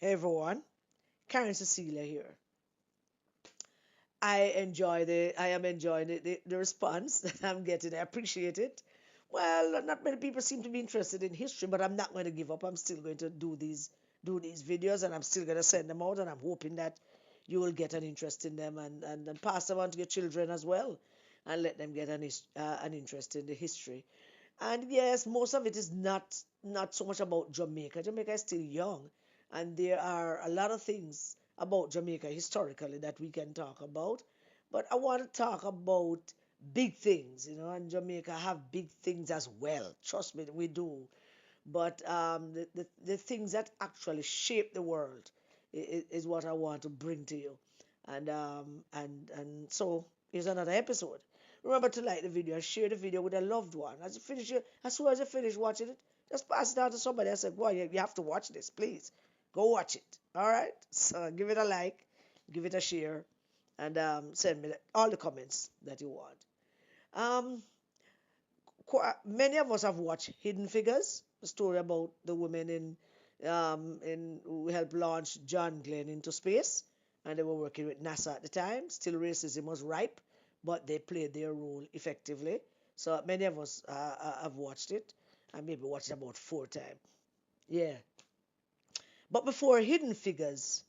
Hey everyone, Karen Cecilia here. I am enjoying the response that I'm getting. I appreciate it. Well, not many people seem to be interested in history, but I'm not going to give up. I'm still going to do these videos, and I'm still going to send them out, and I'm hoping that you will get an interest in them and pass them on to your children as well, and let them get an interest in the history. And yes, most of it is not so much about Jamaica. Jamaica is still young, and there are a lot of things about Jamaica historically that we can talk about. But I want to talk about big things, and Jamaica have big things as well. Trust me, we do. But the things that actually shape the world is what I want to bring to you. And so here's another episode. Remember to like the video and share the video with a loved one. As soon as you finish watching it, just pass it on to somebody and say, boy, you have to watch this, please. Go watch it. All right? So give it a like, give it a share, and send me all the comments that you want. Um, Many of us have watched Hidden Figures, the story about the women in who helped launch John Glenn into space, and they were working with NASA at the time. Still, racism was ripe, but they played their role effectively. So many of us have watched it, and maybe watched it about 4 times. Yeah. But before Hidden Figures,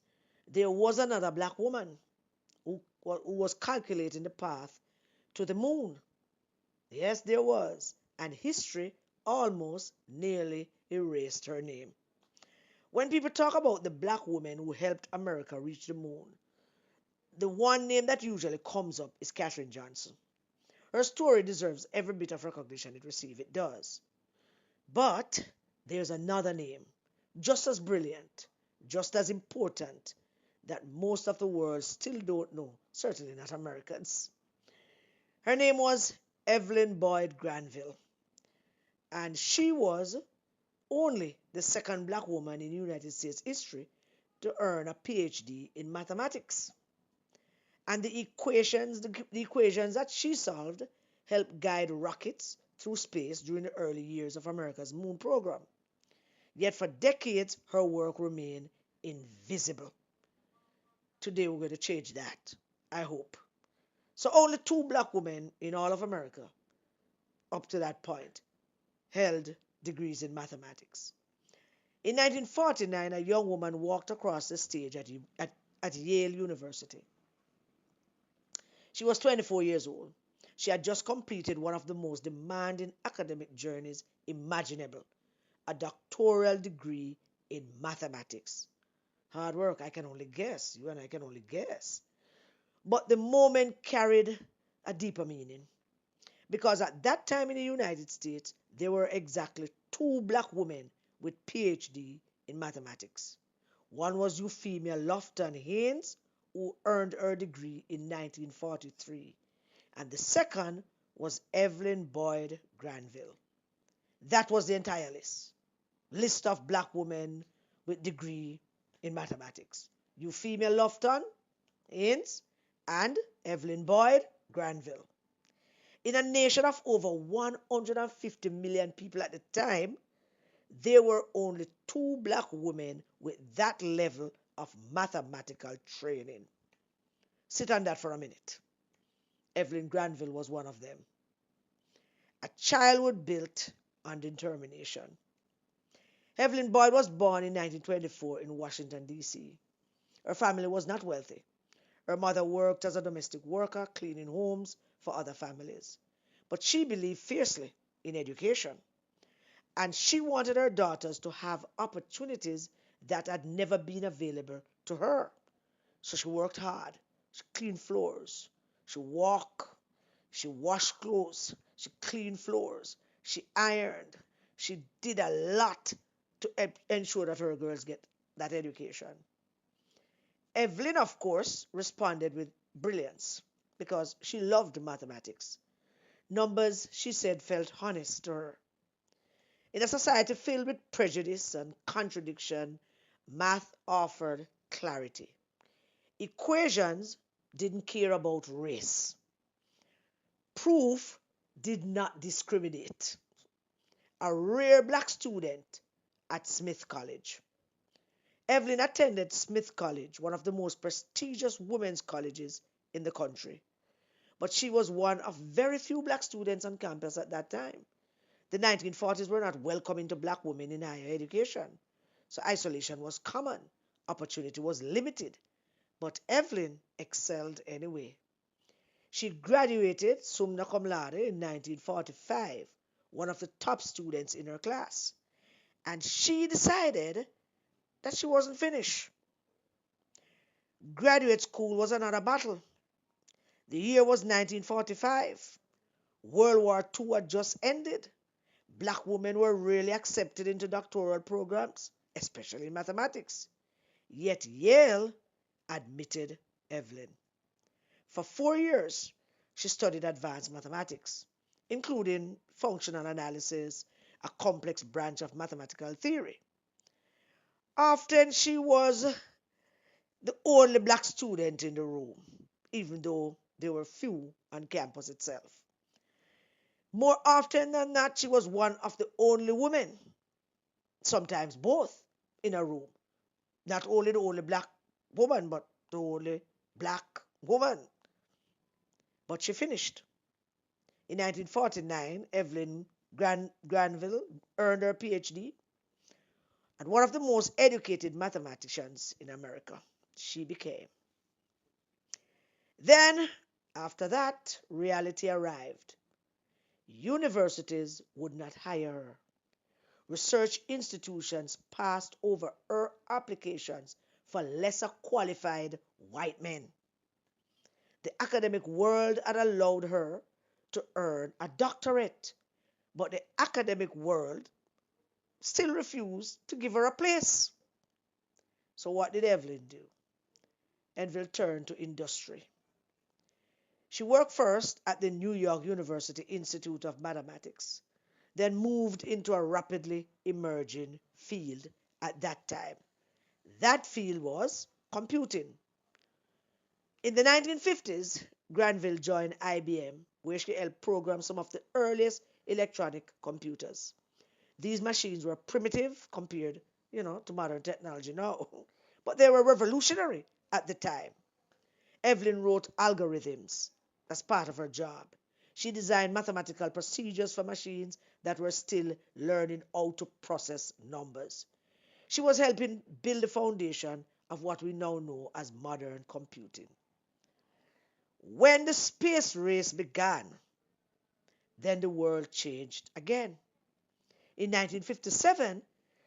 there was another black woman who was calculating the path to the moon. Yes, there was. And history almost nearly erased her name. When people talk about the black woman who helped America reach the moon, the one name that usually comes up is Katherine Johnson. Her story deserves every bit of recognition it receives. It does. But there's another name, just as brilliant, just as important, that most of the world still don't know, certainly not Americans. Her name was Evelyn Boyd Granville, and she was only the second black woman in United States history to earn a PhD in mathematics. And the equations that she solved helped guide rockets through space during the early years of America's moon program. Yet for decades, her work remained invisible. Today, we're going to change that, I hope. So, only two black women in all of America up to that point held degrees in mathematics. In 1949, a young woman walked across the stage at Yale University. She was 24 years old. She had just completed one of the most demanding academic journeys imaginable, a doctoral degree in mathematics. Hard work, I can only guess. You and I can only guess. But the moment carried a deeper meaning. Because at that time in the United States, there were exactly two black women with PhD in mathematics. One was Euphemia Lofton Haynes, who earned her degree in 1943, and the second was Evelyn Boyd Granville. That was the entire list of black women with degree in mathematics. Euphemia Lofton Haynes and Evelyn Boyd Granville. In a nation of over 150 million people at the time, there were only two black women with that level of mathematical training. Sit on that for a minute. Evelyn Granville was one of them. A childhood built on determination. Evelyn Boyd was born in 1924 in Washington, D.C. Her family was not wealthy. Her mother worked as a domestic worker, cleaning homes for other families. But she believed fiercely in education, and she wanted her daughters to have opportunities that had never been available to her. So she worked hard. She cleaned floors. She walked. She washed clothes. She cleaned floors. She ironed. She did a lot to ensure that her girls get that education. Evelyn, of course, responded with brilliance because she loved mathematics. Numbers, she said, felt honest to her. In a society filled with prejudice and contradiction, math offered clarity. Equations didn't care about race. Proof did not discriminate. A rare black student at Smith College. Evelyn attended Smith College, one of the most prestigious women's colleges in the country. But she was one of very few black students on campus at that time. The 1940s were not welcoming to black women in higher education, so isolation was common. Opportunity was limited, but Evelyn excelled anyway. She graduated summa cum laude in 1945, one of the top students in her class, and she decided that she wasn't finished. Graduate school was another battle. The year was 1945. World War II had just ended. Black women were rarely accepted into doctoral programs, especially in mathematics. Yet Yale admitted Evelyn. For 4 years, she studied advanced mathematics, including functional analysis, a complex branch of mathematical theory. Often she was the only black student in the room, even though there were few on campus itself. More often than not, she was one of the only women, sometimes both, in a room. Not only the only black woman, but the only black woman. But she finished. In 1949, Evelyn Granville earned her PhD, and one of the most educated mathematicians in America she became. Then, after that, reality arrived. Universities would not hire her. Research institutions passed over her applications for lesser qualified white men. The academic world had allowed her to earn a doctorate, but the academic world still refused to give her a place. So what did Evelyn do? Evelyn turned to industry. She worked first at the New York University Institute of Mathematics, then moved into a rapidly emerging field at that time. That field was computing. In the 1950s, Granville joined IBM, where she helped program some of the earliest electronic computers. These machines were primitive compared, to modern technology now, but they were revolutionary at the time. Evelyn wrote algorithms as part of her job. She designed mathematical procedures for machines that were still learning how to process numbers. She was helping build the foundation of what we now know as modern computing. When the space race began, then the world changed again. In 1957,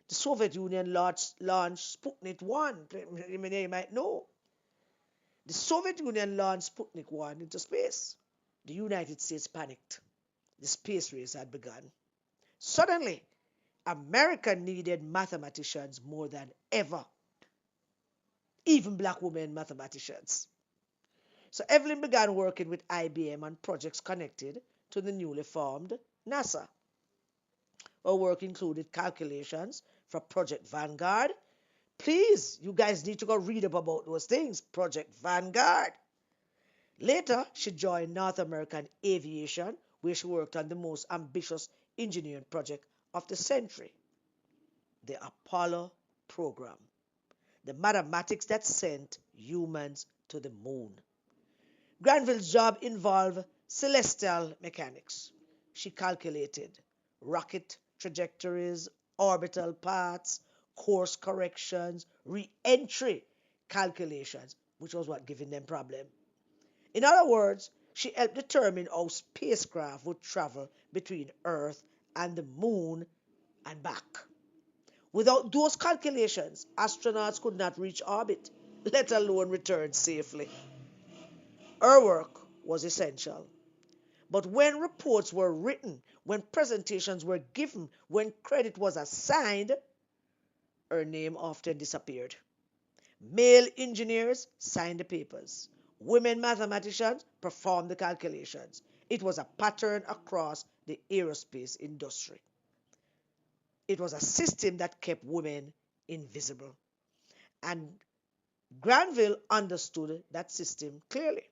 the Soviet Union launched Sputnik 1. You might know. The Soviet Union launched Sputnik 1 into space. The United States panicked. The space race had begun. Suddenly, America needed mathematicians more than ever. Even black women mathematicians. So Evelyn began working with IBM on projects connected to the newly formed NASA. Her work included calculations for Project Vanguard. Please, you guys need to go read up about those things. Project Vanguard. Later, she joined North American Aviation, where she worked on the most ambitious engineering project of the century, the Apollo program, the mathematics that sent humans to the moon. Granville's job involved celestial mechanics. She calculated rocket trajectories, orbital paths, course corrections, re-entry calculations, which was what giving them problem. In other words, she helped determine how spacecraft would travel between Earth and the moon and back. Without those calculations, astronauts could not reach orbit, let alone return safely. Her work was essential. But when reports were written, when presentations were given, when credit was assigned, her name often disappeared. Male engineers signed the papers. Women mathematicians performed the calculations. It was a pattern across the aerospace industry. It was a system that kept women invisible. And Granville understood that system clearly.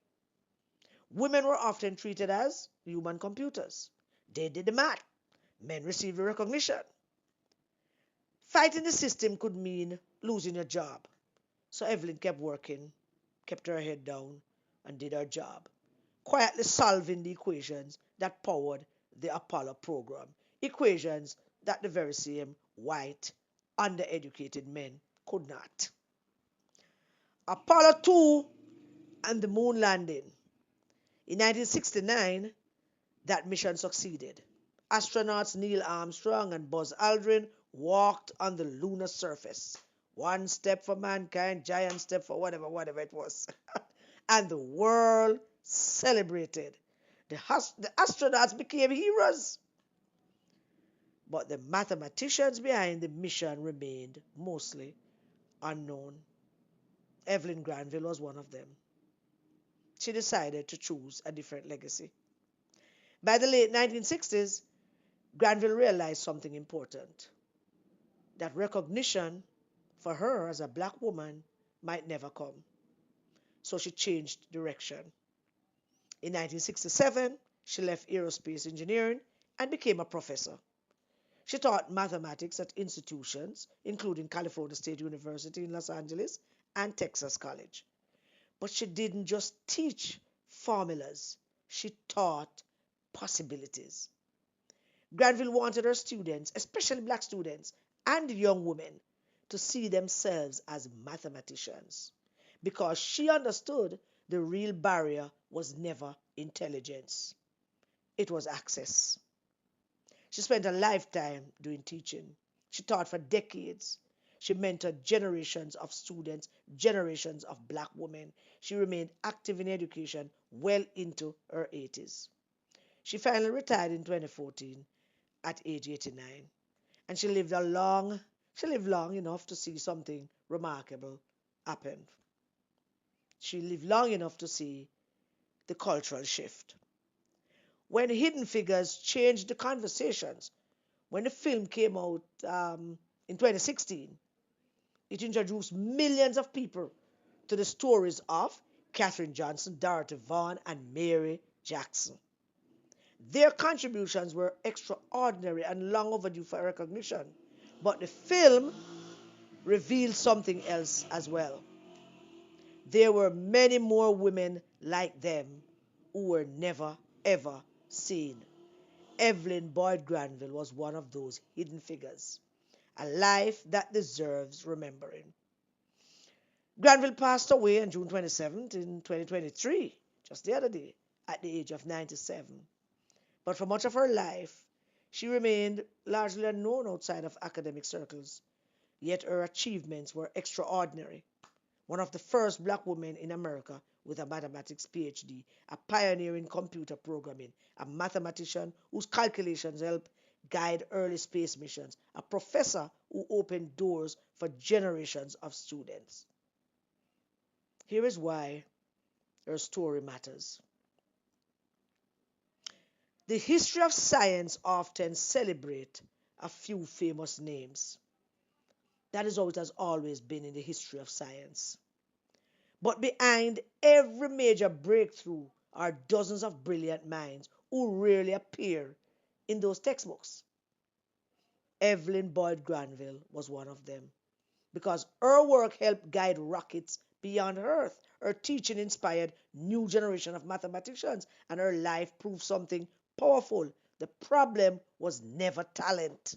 Women were often treated as human computers. They did the math. Men received the recognition. Fighting the system could mean losing your job. So Evelyn kept working, kept her head down, and did her job, quietly solving the equations that powered the Apollo program, equations that the very same white, undereducated men could not. Apollo 2 and the moon landing. In 1969, that mission succeeded. Astronauts Neil Armstrong and Buzz Aldrin walked on the lunar surface. One step for mankind, giant step for whatever it was. And the world celebrated. The astronauts became heroes. But the mathematicians behind the mission remained mostly unknown. Evelyn Granville was one of them. She decided to choose a different legacy. By the late 1960s, Granville realized something important, that recognition for her as a black woman might never come. So she changed direction. In 1967, she left aerospace engineering and became a professor. She taught mathematics at institutions, including California State University in Los Angeles and Texas College. But she didn't just teach formulas, she taught possibilities. Granville wanted her students, especially black students and young women, to see themselves as mathematicians because she understood the real barrier was never intelligence, it was access. She spent a lifetime doing teaching. She taught for decades. She mentored generations of students, generations of black women. She remained active in education well into her 80s. She finally retired in 2014 at age 89, and she lived long enough to see something remarkable happen. She lived long enough to see the cultural shift. When Hidden Figures changed the conversations, when the film came out in 2016, it introduced millions of people to the stories of Katherine Johnson, Dorothy Vaughan, and Mary Jackson. Their contributions were extraordinary and long overdue for recognition, but the film revealed something else as well. There were many more women like them who were never ever seen. Evelyn Boyd Granville was one of those hidden figures, a life that deserves remembering. Granville passed away on June 27th in 2023, just the other day, at the age of 97. But for much of her life, she remained largely unknown outside of academic circles, yet her achievements were extraordinary. One of the first black women in America with a mathematics PhD, a pioneer in computer programming, a mathematician whose calculations helped guide early space missions, a professor who opened doors for generations of students. Here is why her story matters. The history of science often celebrates a few famous names. That is how it has always been in the history of science. But behind every major breakthrough are dozens of brilliant minds who rarely appear in those textbooks. Evelyn Boyd Granville was one of them because her work helped guide rockets beyond Earth. Her teaching inspired new generation of mathematicians, and her life proved something powerful. The problem was never talent.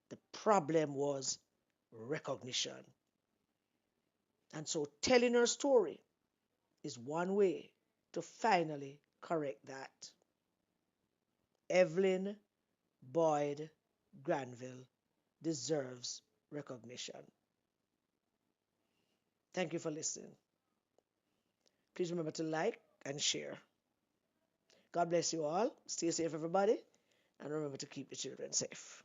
The problem was recognition. And so telling her story is one way to finally correct that. Evelyn Boyd Granville deserves recognition. Thank you for listening. Please remember to like and share. God bless you all. Stay safe, everybody. And remember to keep the children safe.